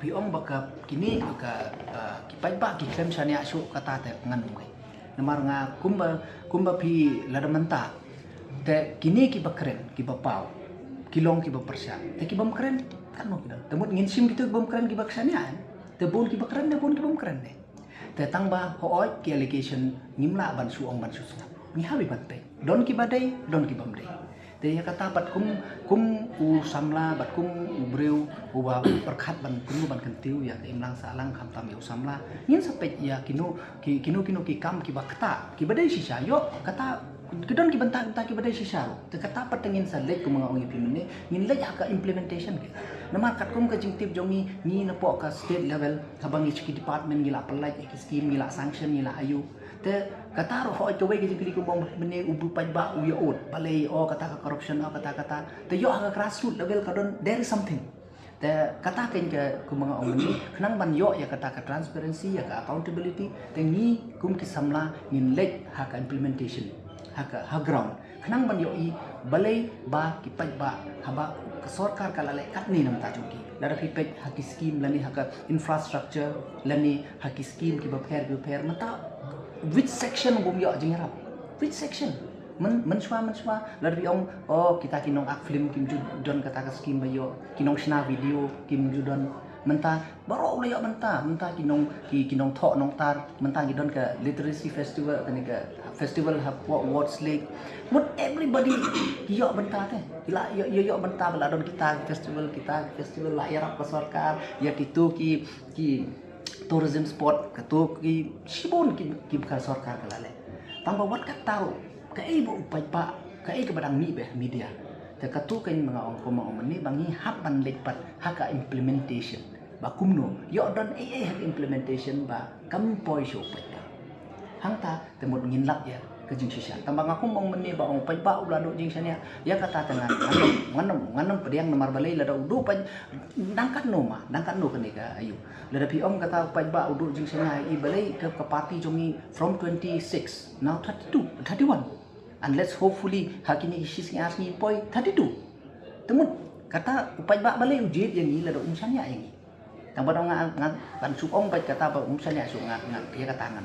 piong baka kini baka kipai ba ki klem shania shu kata te nganum kai namar nga kumba pi ladamanta te kini ki bakren ki bapau kilong ki bapersya te ki bam keren kan mo kita temut ngin sim gitu bam keren ki baksania te bon ki bakren te bon ki bam keren ne te tang ba hooi ki allegation ngimla ban su ong ban su sunga ni habi batte don ki badai don ki bam dai te ya kata bat kum u samla bat kum u breu u ba perkhat ban kum ban kentiu ya im lang sa lang kham tam u samla ngin sapet ya kino ki kam ki bakta ki badai sisa yo kata kedon ki bantang ta ki badai sisa te kata patengin sa lek ku mga ong implement ngin lek ka implementation ke nama kat kum ka jingtip jongi ni na po ka state level habang ki department gila apply ki scheme gila sanction gila ayu te kata ro ho coba ki jingkili ku bang bene ubu pajba u yo ot balai o kata ka corruption o kata te yo ka grassroots level kadon there is something te kata ken ke ku mga ong ni khnang ban yo ya kata ka transparency ya ka accountability te ni kum ki samla ngin lek ha ka implementation ha ground khnang ban yo i balai ba ki pajba haba सरकार का लाले कटनी नमता चुकी लड़ा फिर पे हकी स्कीम लनी हका इंफ्रास्ट्रक्चर लनी हकी स्कीम की बफेर मता which section bum yo jingarap which section menshwa lada biong oh kita kinong ak film kim ju don kata ka skim bayo kinong shna video kim ju don menta baro ula yo menta kinong tho nong tar menta gi don ka literacy festival tani ka festival have awards league but everybody yo menta te ila yo menta bala don kita festival la yarap ka sarkar ya titu ki tourism spot katu ki sibon ki ka sarkar kalale tamba wat ka tau ka ibu pa ka ke badang mi be media te katu kan mga ong ni bangi hapan lepat haka implementation ba kumno yo don hak implementation ba kampoi syo pa hangta te mod ngin lak ya ke jing sisa tamba ngaku mong meni ba ong pa ula do jing sania ya kata tangan nganam pediang nomor balai lada udu pa dangkat no kani ka ayu lada pi om kata pa ba udu jing sania I balai ke party jongi from 26 now 31 and let's hopefully hakini isis ngas ni poi 32 temut kata upai ba balai ujit yang ni lada umsanya yang ni tamba dong ngan ban su ong pa kata ba umsanya su ngat ya kata ngan